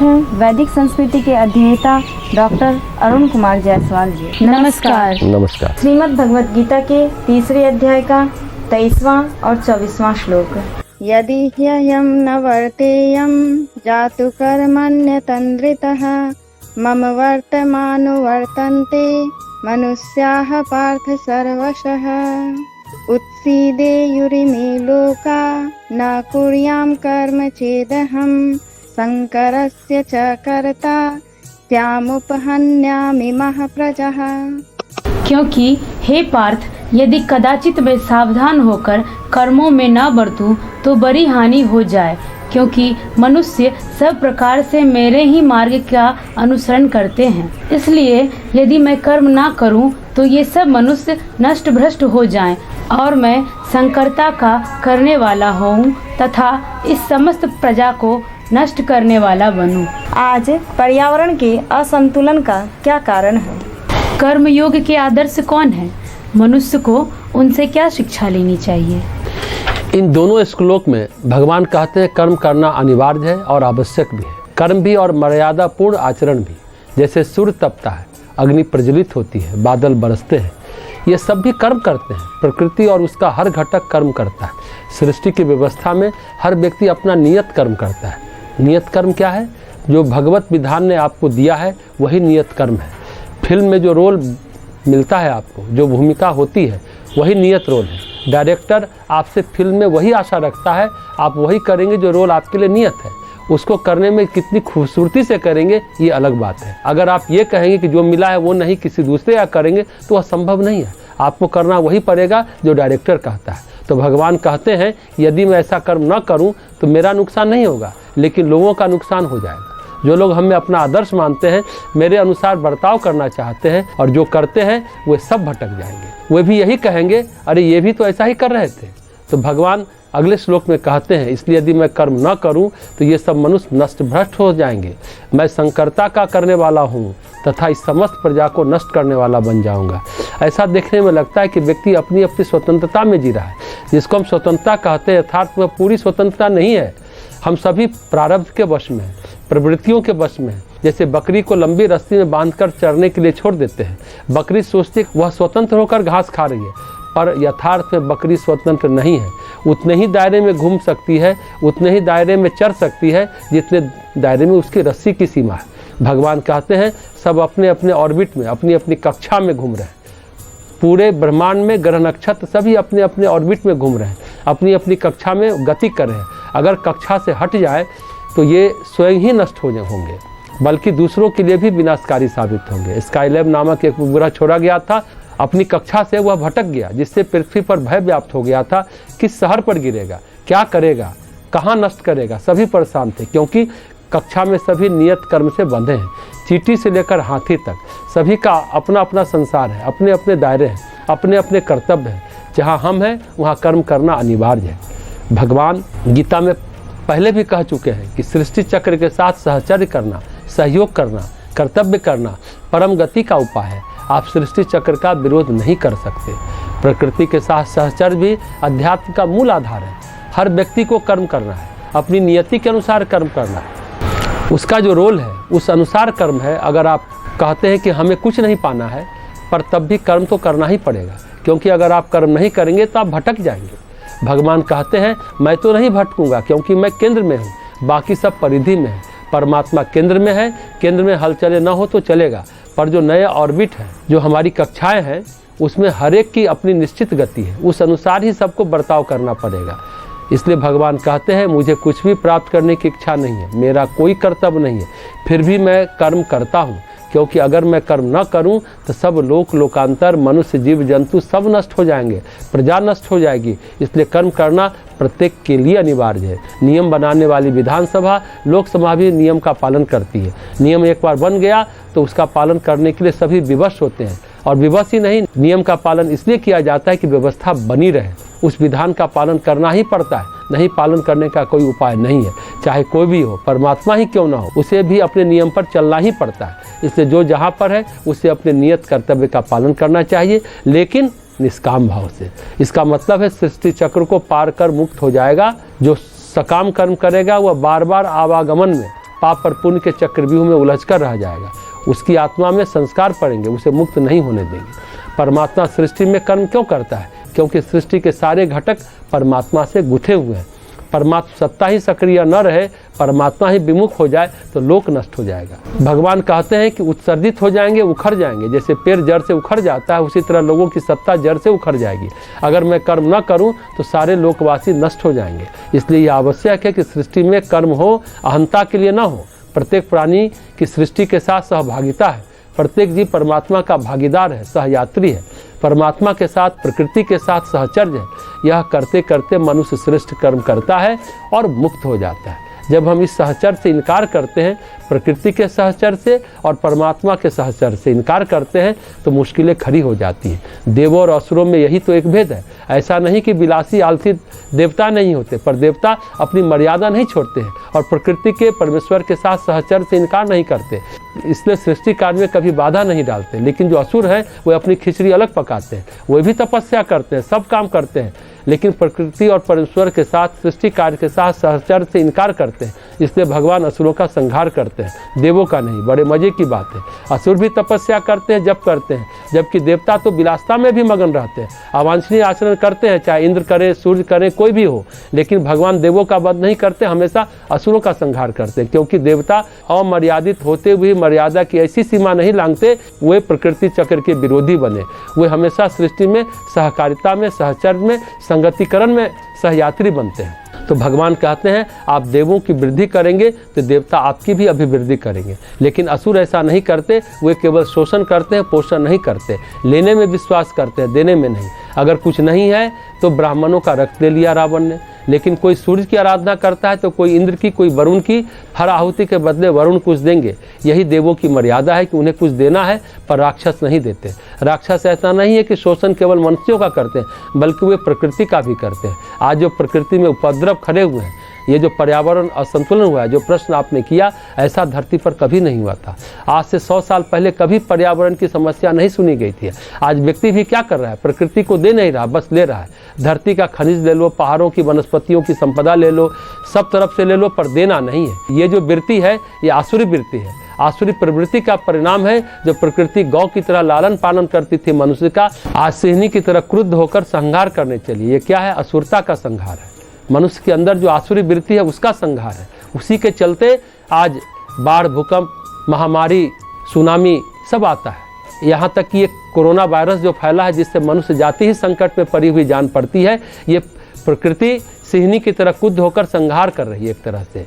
हैं वैदिक संस्कृति के अध्येता डॉक्टर अरुण कुमार जायसवाल जी। नमस्कार। नमस्कार। श्रीमद् भगवत गीता के 3 अध्याय का 23वां और 24वां श्लोक। यदि ह्ययं न वर्तेयं जातु कर्मण्यतन्द्रितः मम वर्तमानो वर्तन्ते मनुष्याः पार्थ सर्वशः उत्सीदेयुरिमे लोका न कुर्यां कर्म चेदहं संकरस्य च कर्ता त्यामुपहन्यामि महाप्रजः। क्योंकि हे पार्थ, यदि कदाचित मैं सावधान होकर कर्मों में न बरतूं तो बड़ी हानि हो जाए, क्योंकि मनुष्य सब प्रकार से मेरे ही मार्ग का अनुसरण करते हैं। इसलिए यदि मैं कर्म ना करूं तो ये सब मनुष्य नष्ट भ्रष्ट हो जाएं और मैं संकर्ता का करने वाला हूँ तथा इस समस्त प्रजा को नष्ट करने वाला बनूं। आज पर्यावरण के असंतुलन का क्या कारण है? कर्म योग के आदर्श कौन है? मनुष्य को उनसे क्या शिक्षा लेनी चाहिए? इन दोनों श्लोक में भगवान कहते हैं कर्म करना अनिवार्य है और आवश्यक भी है। कर्म भी और मर्यादा पूर्ण आचरण भी। जैसे सूर्य तपता है, अग्नि प्रज्वलित होती है, बादल बरसते हैं, ये सब भी कर्म करते हैं। प्रकृति और उसका हर घटक कर्म करता है। सृष्टि की व्यवस्था में हर व्यक्ति अपना नियत कर्म करता है। नियत कर्म क्या है? जो भगवत विधान ने आपको दिया है वही नियत कर्म है। फिल्म में जो रोल मिलता है आपको, जो भूमिका होती है, वही नियत रोल है। डायरेक्टर आपसे फिल्म में वही आशा रखता है, आप वही करेंगे जो रोल आपके लिए नियत है। उसको करने में कितनी खूबसूरती से करेंगे ये अलग बात है। अगर आप ये कहेंगे कि जो मिला है वो नहीं किसी दूसरे या करेंगे तो वह संभव नहीं है। आपको करना वही पड़ेगा जो डायरेक्टर कहता है। तो भगवान कहते हैं यदि मैं ऐसा कर्म न करूं तो मेरा नुकसान नहीं होगा, लेकिन लोगों का नुकसान हो जाएगा। जो लोग हमें अपना आदर्श मानते हैं, मेरे अनुसार बर्ताव करना चाहते हैं और जो करते हैं वे सब भटक जाएंगे। वे भी यही कहेंगे अरे ये भी तो ऐसा ही कर रहे थे। तो भगवान अगले श्लोक में कहते हैं इसलिए यदि मैं कर्म न करूं तो ये सब मनुष्य नष्ट भ्रष्ट हो जाएंगे। मैं संकर्ता का करने वाला हूँ तथा इस समस्त प्रजा को नष्ट करने वाला बन जाऊंगा। ऐसा देखने में लगता है कि व्यक्ति अपनी अपनी स्वतंत्रता में जी रहा है, जिसको हम स्वतंत्रता कहते हैं। यथार्थ में पूरी स्वतंत्रता नहीं है। हम सभी प्रारब्ध के वश में हैं, प्रवृत्तियों के वश में हैं। जैसे बकरी को लंबी रस्सी में बांधकर चरने के लिए छोड़ देते हैं। बकरी सोचती है वह स्वतंत्र होकर घास खा रही है, पर यथार्थ में बकरी स्वतंत्र नहीं है। उतने ही दायरे में घूम सकती है, उतने ही दायरे में चर सकती है जितने दायरे में उसकी रस्सी की सीमा है। भगवान कहते हैं सब अपने अपने ऑर्बिट में, अपनी अपनी कक्षा में घूम रहे हैं। पूरे ब्रह्मांड में ग्रह नक्षत्र सभी अपने अपने ऑर्बिट में घूम रहे हैं, अपनी अपनी कक्षा में गति कर रहे हैं। अगर कक्षा से हट जाए तो ये स्वयं ही नष्ट होंगे, बल्कि दूसरों के लिए भी विनाशकारी साबित होंगे। स्काईलैब नामक एक उपग्रह छोड़ा गया था, अपनी कक्षा से वह भटक गया, जिससे पृथ्वी पर भय व्याप्त हो गया था। किस शहर पर गिरेगा, क्या करेगा, कहाँ नष्ट करेगा, सभी परेशान थे, क्योंकि कक्षा में सभी नियत कर्म से बंधे हैं। चींटी से लेकर हाथी तक सभी का अपना अपना संसार है, अपने अपने दायरे हैं, अपने अपने कर्तव्य हैं। जहाँ हम हैं वहाँ कर्म करना अनिवार्य है। भगवान गीता में पहले भी कह चुके हैं कि सृष्टि चक्र के साथ सहचर्य करना, सहयोग करना, कर्तव्य करना परम गति का उपाय है। आप सृष्टि चक्र का विरोध नहीं कर सकते। प्रकृति के साथ सहचर्य भी अध्यात्म का मूल आधार है। हर व्यक्ति को कर्म करना है, अपनी नियति के अनुसार कर्म करना है। उसका जो रोल है उस अनुसार कर्म है। अगर आप कहते हैं कि हमें कुछ नहीं पाना है, पर तब भी कर्म तो करना ही पड़ेगा, क्योंकि अगर आप कर्म नहीं करेंगे तो आप भटक जाएंगे। भगवान कहते हैं मैं तो नहीं भटकूंगा, क्योंकि मैं केंद्र में हूँ, बाकी सब परिधि में है। परमात्मा केंद्र में है, केंद्र में हलचलें न हो तो चलेगा, पर जो नया ऑर्बिट है, जो हमारी कक्षाएं हैं, उसमें हर एक की अपनी निश्चित गति है। उस अनुसार ही सबको बर्ताव करना पड़ेगा। इसलिए भगवान कहते हैं मुझे कुछ भी प्राप्त करने की इच्छा नहीं है, मेरा कोई कर्तव्य नहीं है, फिर भी मैं कर्म करता हूँ, क्योंकि अगर मैं कर्म न करूं तो सब लोकांतर, मनुष्य, जीव जंतु सब नष्ट हो जाएंगे, प्रजा नष्ट हो जाएगी। इसलिए कर्म करना प्रत्येक के लिए अनिवार्य है। नियम बनाने वाली विधानसभा, लोकसभा भी नियम का पालन करती है। नियम एक बार बन गया तो उसका पालन करने के लिए सभी विवश होते हैं। और विवश ही नहीं, नियम का पालन इसलिए किया जाता है कि व्यवस्था बनी रहे। उस विधान का पालन करना ही पड़ता है, नहीं पालन करने का कोई उपाय नहीं है। चाहे कोई भी हो, परमात्मा ही क्यों ना हो, उसे भी अपने नियम पर चलना ही पड़ता है। इसलिए जो जहाँ पर है उसे अपने नियत कर्तव्य का पालन करना चाहिए, लेकिन निष्काम भाव से। इसका मतलब है सृष्टि चक्र को पार कर मुक्त हो जाएगा। जो सकाम कर्म करेगा वह बार बार आवागमन में पाप और पुण्य के चक्रव्यूह में उलझकर रह जाएगा। उसकी आत्मा में संस्कार पड़ेंगे, उसे मुक्त नहीं होने देंगे। परमात्मा सृष्टि में कर्म क्यों करता है? क्योंकि सृष्टि के सारे घटक परमात्मा से गुथे हुए हैं। परमात्मा सत्ता ही सक्रिय न रहे, परमात्मा ही विमुख हो जाए तो लोक नष्ट हो जाएगा। भगवान कहते हैं कि उत्सर्जित हो जाएंगे, उखड़ जाएंगे। जैसे पेड़ जड़ से उखड़ जाता है, उसी तरह लोगों की सत्ता जड़ से उखड़ जाएगी। अगर मैं कर्म न करूं तो सारे लोकवासी नष्ट हो जाएंगे। इसलिए यह आवश्यक है कि सृष्टि में कर्म हो, अहंता के लिए न हो। प्रत्येक प्राणी की सृष्टि के साथ सहभागिता है। प्रत्येक जीव परमात्मा का भागीदार है, सहयात्री है। परमात्मा के साथ, प्रकृति के साथ सहचर्य है। यह करते करते मनुष्य श्रेष्ठ कर्म करता है और मुक्त हो जाता है। जब हम इस सहचर्य से इनकार करते हैं, प्रकृति के सहचर्य से और परमात्मा के सहचर्य से इनकार करते हैं, तो मुश्किलें खड़ी हो जाती हैं। देवों और असुरों में यही तो एक भेद है। ऐसा नहीं कि विलासी आलसी देवता नहीं होते, पर देवता अपनी मर्यादा नहीं छोड़ते हैं और प्रकृति के परमेश्वर के साथ सहचर्य से इनकार नहीं करते, इसलिए सृष्टि कार्य में कभी बाधा नहीं डालते। लेकिन जो असुर हैं वो अपनी खिचड़ी अलग पकाते हैं, वो भी तपस्या करते हैं, सब काम करते हैं, लेकिन प्रकृति और परमेश्वर के साथ, सृष्टि कार्य के साथ सहचर्य से इनकार करते हैं। इसलिए भगवान असुरों का संहार करते हैं, देवों का नहीं। बड़े मजे की बात है। असुर भी तपस्या करते हैं, जप करते हैं, जबकि देवता तो विलासता में भी मगन रहते हैं, अवांछनीय आचरण करते हैं, चाहे इंद्र करे, सूर्य करे, कोई भी हो। लेकिन भगवान देवों का वध नहीं करते, हमेशा असुरों का संहार करते हैं, क्योंकि देवता अमर्यादित होते हुए मर्यादा की ऐसी सीमा नहीं लांघते, वे प्रकृति चक्र के विरोधी बने। वे हमेशा सृष्टि में सहकारिता में, सहचर्य में, संगतिकरण में सहयात्री बनते हैं। तो भगवान कहते हैं आप देवों की वृद्धि करेंगे तो देवता आपकी भी अभिवृद्धि करेंगे। लेकिन असुर ऐसा नहीं करते, वे केवल शोषण करते हैं, पोषण नहीं करते। लेने में विश्वास करते हैं, देने में नहीं। अगर कुछ नहीं है तो ब्राह्मणों का रक्त ले लिया रावण ने। लेकिन कोई सूर्य की आराधना करता है तो कोई इंद्र की, कोई वरुण की। हर आहुति के बदले वरुण कुछ देंगे। यही देवों की मर्यादा है कि उन्हें कुछ देना है, पर राक्षस नहीं देते। राक्षस ऐसा नहीं है कि शोषण केवल मनुष्यों का करते हैं, बल्कि वे प्रकृति का भी करते हैं। आज जो प्रकृति में उपद्रव खड़े हुए हैं, ये जो पर्यावरण असंतुलन हुआ है, जो प्रश्न आपने किया, ऐसा धरती पर कभी नहीं हुआ था। आज से 100 साल पहले कभी पर्यावरण की समस्या नहीं सुनी गई थी। आज व्यक्ति भी क्या कर रहा है? प्रकृति को दे नहीं रहा, बस ले रहा है। धरती का खनिज ले लो, पहाड़ों की वनस्पतियों की संपदा ले लो, सब तरफ से ले लो, पर देना नहीं है। ये जो वृत्ति है, ये आसुरी वृत्ति है। आसुरी प्रवृत्ति का परिणाम है। जो प्रकृति गौ की तरह लालन पालन करती थी मनुष्य का, आज सिंहनी की तरह क्रुद्ध होकर संहार करने चली। ये क्या है? असुरता का संहार है। मनुष्य के अंदर जो आसुरी वृत्ति है, उसका संहार है। उसी के चलते आज बाढ़, भूकंप, महामारी, सुनामी सब आता है। यहाँ तक कि ये कोरोना वायरस जो फैला है, जिससे मनुष्य जाति ही संकट में पड़ी हुई जान पड़ती है, ये प्रकृति सिंहनी की तरह क्रुद्ध होकर संहार कर रही है एक तरह से।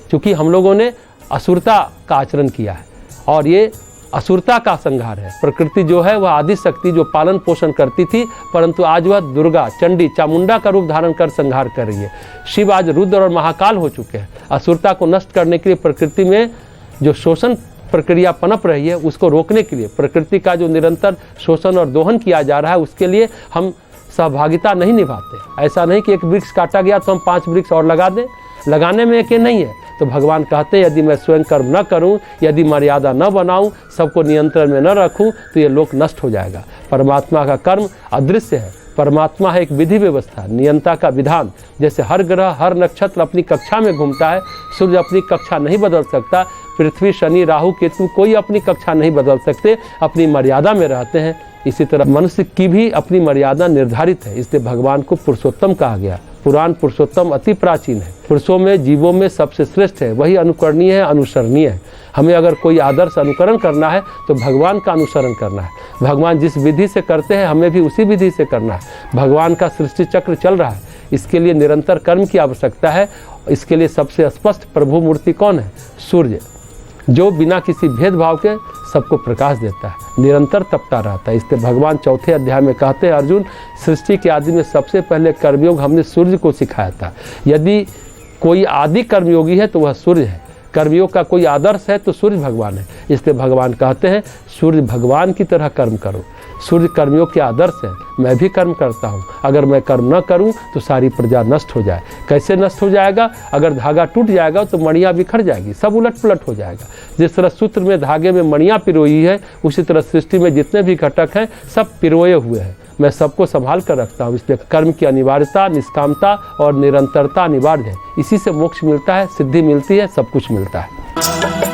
क्योंकि हम लोगों ने असुरता का आचरण किया है और ये असुरता का संहार है। प्रकृति जो है वह आदि शक्ति जो पालन पोषण करती थी, परंतु आज वह दुर्गा, चंडी, चामुंडा का रूप धारण कर संहार कर रही है। शिव आज रुद्र और महाकाल हो चुके हैं। असुरता को नष्ट करने के लिए, प्रकृति में जो शोषण प्रक्रिया पनप रही है, उसको रोकने के लिए, प्रकृति का जो निरंतर शोषण और दोहन किया जा रहा है, उसके लिए हम सहभागिता नहीं निभाते। ऐसा नहीं कि एक वृक्ष काटा गया तो हम 5 वृक्ष और लगा दें। लगाने में एक नहीं है। तो भगवान कहते हैं यदि मैं स्वयं कर्म न करूं, यदि मर्यादा न बनाऊं, सबको नियंत्रण में न रखूं, तो ये लोक नष्ट हो जाएगा। परमात्मा का कर्म अदृश्य है। परमात्मा है एक विधि व्यवस्था, नियंता का विधान। जैसे हर ग्रह, हर नक्षत्र अपनी कक्षा में घूमता है, सूर्य अपनी कक्षा नहीं बदल सकता, पृथ्वी, शनि, राहु, केतु कोई अपनी कक्षा नहीं बदल सकते, अपनी मर्यादा में रहते हैं। इसी तरह मनुष्य की भी अपनी मर्यादा निर्धारित है। इसलिए भगवान को पुरुषोत्तम कहा गया। पुराण पुरुषोत्तम अति प्राचीन है। पुरुषों में, जीवों में सबसे श्रेष्ठ है। वही अनुकरणीय है, अनुसरणीय है। हमें अगर कोई आदर्श अनुकरण करना है तो भगवान का अनुसरण करना है। भगवान जिस विधि से करते हैं, हमें भी उसी विधि से करना है। भगवान का सृष्टि चक्र चल रहा है, इसके लिए निरंतर कर्म की आवश्यकता है। इसके लिए सबसे स्पष्ट प्रभु मूर्ति कौन है? सूर्य, जो बिना किसी भेदभाव के सबको प्रकाश देता है, निरंतर तपता रहता है। इसलिए भगवान 4 अध्याय में कहते हैं, अर्जुन, सृष्टि के आदि में सबसे पहले कर्मयोग हमने सूर्य को सिखाया था। यदि कोई आदि कर्मयोगी है तो वह सूर्य है। कर्मयोग का कोई आदर्श है तो सूर्य भगवान है। इसलिए भगवान कहते हैं सूर्य भगवान की तरह कर्म करो। सूर्य कर्मयोग के आदर्श है। मैं भी कर्म करता हूँ। अगर मैं कर्म न करूँ तो सारी प्रजा नष्ट हो जाए। कैसे नष्ट हो जाएगा? अगर धागा टूट जाएगा तो मणियाँ बिखर जाएगी, सब उलट पुलट हो जाएगा। जिस तरह सूत्र में, धागे में मणियाँ पिरोई है, उसी तरह सृष्टि में जितने भी घटक हैं सब पिरोए हुए हैं। मैं सबको संभाल कर रखता हूँ। इसलिए कर्म की अनिवार्यता, निष्कामता और निरंतरता अनिवार्य है। इसी से मोक्ष मिलता है, सिद्धि मिलती है, सब कुछ मिलता है।